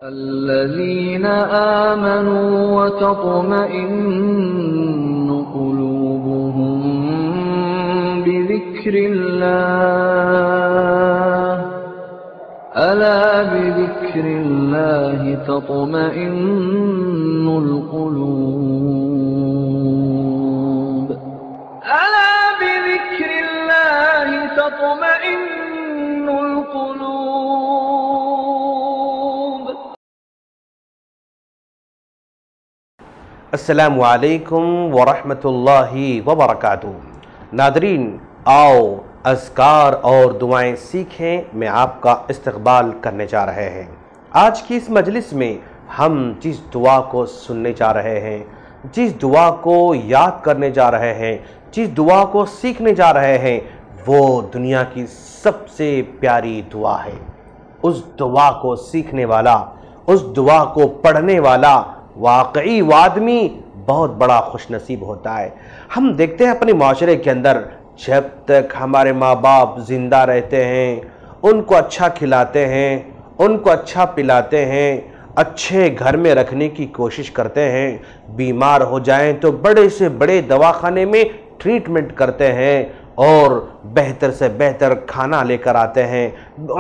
الذين آمنوا وتطمئن قلوبهم بذكر الله ألا بذكر الله تطمئن القلوب ألا بذكر الله تطمئن القلوب. السلام علیکم ورحمۃ اللہ وبرکاتہ. ناظرین، آؤ اذکار اور دعائیں سیکھیں. میں آپ کا استقبال کرنے جا رہے ہیں. آج کی اس مجلس میں ہم جس دعا کو سننے جا رہے ہیں، جس دعا کو یاد کرنے جا رہے ہیں، جس دعا کو سیکھنے جا رہے ہیں، وہ دنیا کی سب سے پیاری دعا ہے. اس دعا کو سیکھنے والا، اس دعا کو پڑھنے والا واقعی وہ آدمی بہت بڑا خوش نصیب ہوتا ہے. ہم دیکھتے ہیں اپنے معاشرے کے اندر، جب تک ہمارے ماں باپ زندہ رہتے ہیں، ان کو اچھا کھلاتے ہیں، ان کو اچھا پلاتے ہیں، اچھے گھر میں رکھنے کی کوشش کرتے ہیں، بیمار ہو جائیں تو بڑے سے بڑے دواخانے میں ٹریٹمنٹ کرتے ہیں اور بہتر سے بہتر کھانا لے کر آتے ہیں،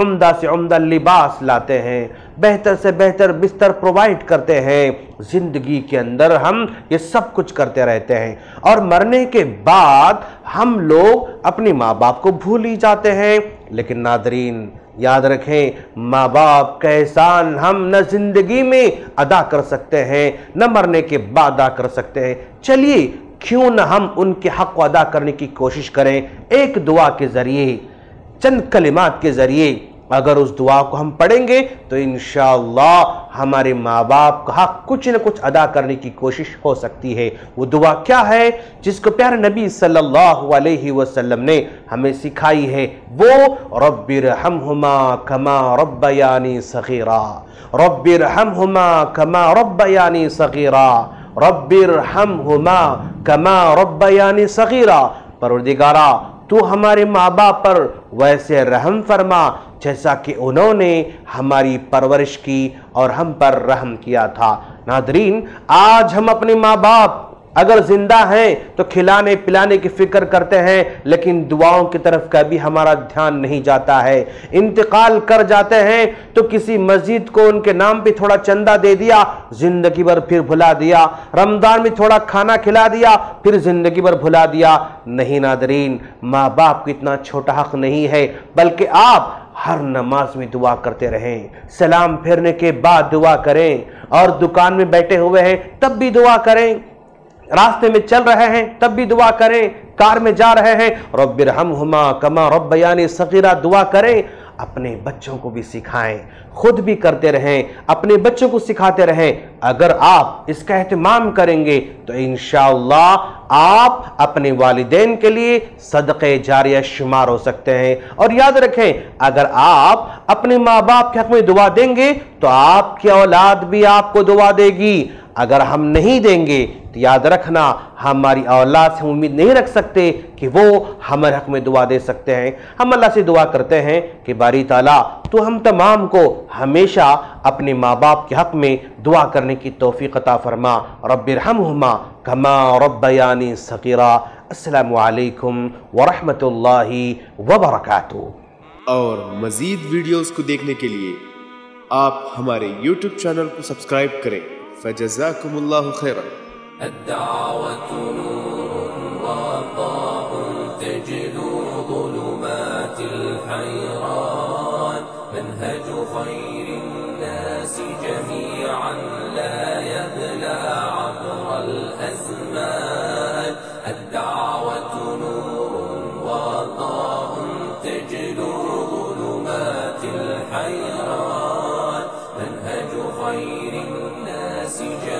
عمدہ سے عمدہ لباس لاتے ہیں، بہتر سے بہتر بستر پرووائڈ کرتے ہیں. زندگی کے اندر ہم یہ سب کچھ کرتے رہتے ہیں اور مرنے کے بعد ہم لوگ اپنی ماں باپ کو بھول ہی جاتے ہیں. لیکن ناظرین یاد رکھیں، ماں باپ کا احسان ہم نہ زندگی میں ادا کر سکتے ہیں نہ مرنے کے بعد ادا کر سکتے ہیں. چلیے کیوں نہ ہم ان کے حق کو ادا کرنے کی کوشش کریں. ایک دعا کے ذریعے، چند کلمات کے ذریعے اگر اس دعا کو ہم پڑھیں گے تو انشاءاللہ ہمارے ماں باپ کا حق کچھ نہ کچھ ادا کرنے کی کوشش ہو سکتی ہے. وہ دعا کیا ہے جس کو پیارے نبی صلی اللہ علیہ وسلم نے ہمیں سکھائی ہے؟ وہ رب ارحمہما کما ربیانی صغیرا، رب ارحمہما کما ربیانی صغیرا، رب ارحمہما کما ربیانی صغیرا. پروردگارا تو ہمارے ماں باپ پر ویسے رحم فرما جیسا کہ انہوں نے ہماری پرورش کی اور ہم پر رحم کیا تھا. ناظرین، آج ہم اپنے ماں باپ اگر زندہ ہیں تو کھلانے پلانے کی فکر کرتے ہیں، لیکن دعاؤں کی طرف کبھی ہمارا دھیان نہیں جاتا ہے. انتقال کر جاتے ہیں تو کسی مسجد کو ان کے نام پہ تھوڑا چندہ دے دیا، زندگی بھر پھر بھلا دیا. رمضان میں تھوڑا کھانا کھلا دیا، پھر زندگی بھر بھلا دیا. نہیں ناظرین، ماں باپ کو اتنا چھوٹا حق نہیں ہے، بلکہ آپ ہر نماز میں دعا کرتے رہیں، سلام پھیرنے کے بعد دعا کریں، اور دکان میں بیٹھے ہوئے ہیں تب بھی دعا کریں، راستے میں چل رہے ہیں تب بھی دعا کریں، کار میں جا رہے ہیں رب ارحمہما کما ربیانی صغیرا دعا کریں. اپنے بچوں کو بھی سکھائیں، خود بھی کرتے رہیں، اپنے بچوں کو سکھاتے رہیں. اگر آپ اس کا اہتمام کریں گے تو انشاءاللہ آپ اپنے والدین کے لیے صدقہ جاریہ شمار ہو سکتے ہیں. اور یاد رکھیں، اگر آپ اپنے ماں باپ کے حق میں دعا دیں گے تو آپ کی اولاد بھی آپ کو دعا دے گی. اگر ہم نہیں دیں گے تو یاد رکھنا ہماری اولاد سے امید نہیں رکھ سکتے کہ وہ ہمارے حق میں دعا دے سکتے ہیں. ہم اللہ سے دعا کرتے ہیں کہ باری تعالیٰ تو ہم تمام کو ہمیشہ اپنے ماں باپ کے حق میں دعا کرنے کی توفیق عطا فرما. رب ارحمہما کما ربیانی صغیرا. السلام علیکم ورحمۃ اللہ وبرکاتہ. اور مزید ویڈیوز کو دیکھنے کے لیے آپ ہمارے یوٹیوب چینل کو سبسکرائب کریں. فجزاکم اللہ خیرا. الدعوة نور وضاء تجلو ظلمات الحيران منهج خير الناس جميعا لا يبلى عبر الأزمان. الدعوة نور وضاء تجلو ظلمات الحيران منهج خير الناس جميعا